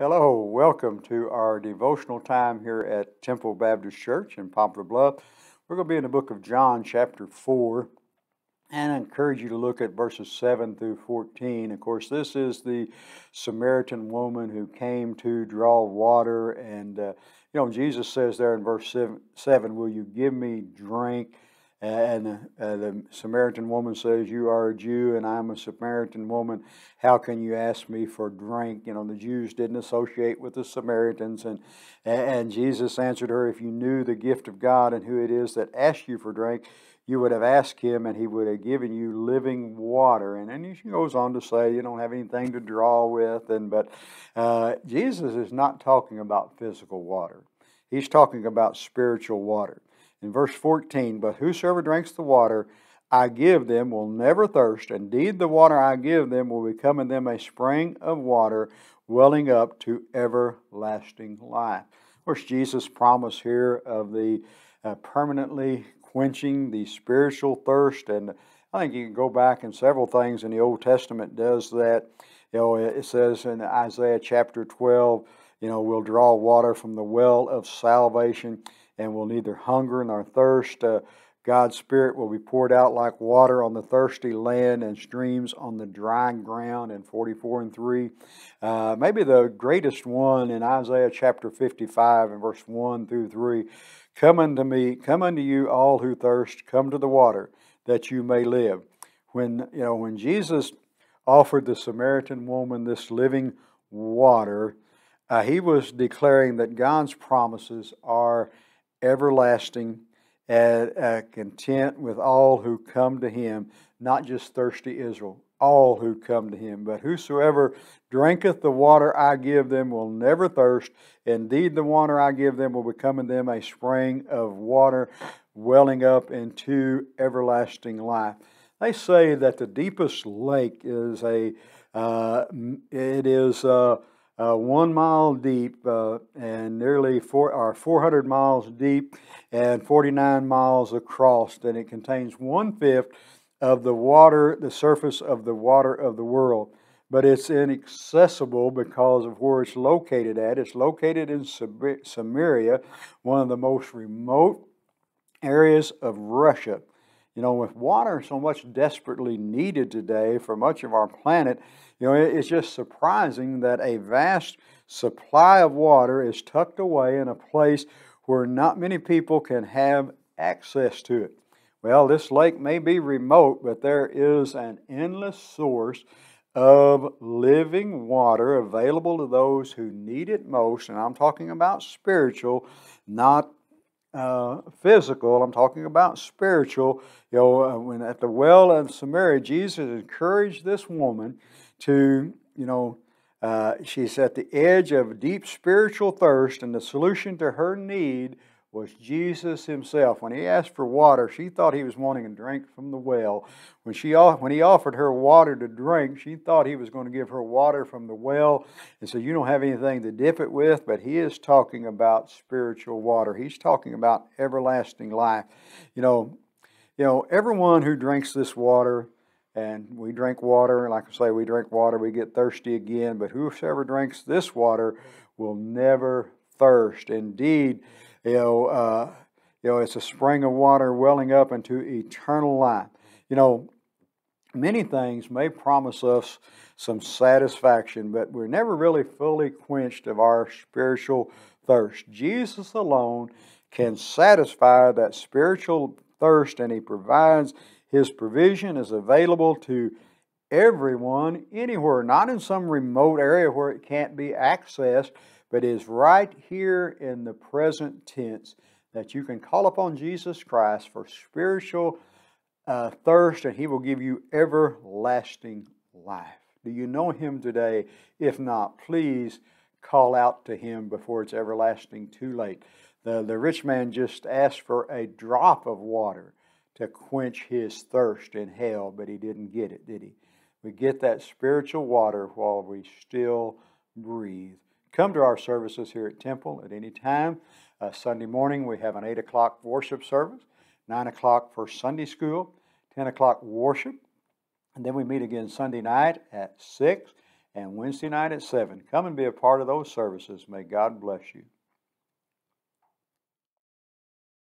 Hello, welcome to our devotional time here at Temple Baptist Church in Poplar, Bluff. We're going to be in the book of John, chapter 4, and I encourage you to look at verses 7 through 14. Of course, this is the Samaritan woman who came to draw water, and Jesus says there in verse 7, "Will you give me drink?" And the Samaritan woman says, "You are a Jew and I'm a Samaritan woman. How can you ask me for drink?" The Jews didn't associate with the Samaritans. And Jesus answered her, "If you knew the gift of God and who it is that asks you for drink, you would have asked him and he would have given you living water." And then she goes on to say, "You don't have anything to draw with." But Jesus is not talking about physical water. He's talking about spiritual water. In verse 14, "But whosoever drinks the water I give them will never thirst. Indeed, the water I give them will become in them a spring of water welling up to everlasting life." Of course, Jesus' promise here of the permanently quenching the spiritual thirst. And I think you can go back in several things in the Old Testament does that. It says in Isaiah chapter 12, we'll draw water from the well of salvation, and will neither hunger nor thirst. God's Spirit will be poured out like water on the thirsty land and streams on the dry ground in 44:3. Maybe the greatest one in Isaiah chapter 55 and verse 1 through 3. "Come unto me, come unto you all who thirst, come to the water that you may live." When Jesus offered the Samaritan woman this living water, he was declaring that God's promises are everlasting and content with all who come to him, not just thirsty Israel, all who come to him. "But whosoever drinketh the water I give them will never thirst. Indeed, the water I give them will become in them a spring of water welling up into everlasting life." They say that the deepest lake is 1 mile deep and nearly 400 miles deep and 49 miles across, and it contains 1/5 of the surface of the water of the world. But it's inaccessible because of where it's located at. It's located in Samaria, one of the most remote areas of Russia. With water so much desperately needed today for much of our planet, it's just surprising that a vast supply of water is tucked away in a place where not many people can have access to it. Well, this lake may be remote, but there is an endless source of living water available to those who need it most. And I'm talking about spiritual, not physical. I'm talking about spiritual. When at the well of Samaria, Jesus encouraged this woman to, she's at the edge of deep spiritual thirst, and the solution to her need was Jesus himself. When he asked for water, she thought he was wanting a drink from the well. When he offered her water to drink, she thought he was going to give her water from the well, and so you don't have anything to dip it with. But he is talking about spiritual water. He's talking about everlasting life. Everyone who drinks this water, and we drink water, like I say, we drink water, we get thirsty again. But whosoever drinks this water will never thirst. Indeed, it's a spring of water welling up into eternal life. Many things may promise us some satisfaction, but we're never really fully quenched of our spiritual thirst. Jesus alone can satisfy that spiritual thirst, and he provides his provision is available to everyone, anywhere, not in some remote area where it can't be accessed, but is right here in the present tense, that you can call upon Jesus Christ for spiritual thirst, and he will give you everlasting life. Do you know him today? If not, please call out to him before it's everlasting too late. The rich man just asked for a drop of water to quench his thirst in hell, but he didn't get it, did he? We get that spiritual water while we still breathe. Come to our services here at Temple at any time. Sunday morning we have an 8 o'clock worship service, 9 o'clock for Sunday school, 10 o'clock worship, and then we meet again Sunday night at 6, and Wednesday night at 7. Come and be a part of those services. May God bless you.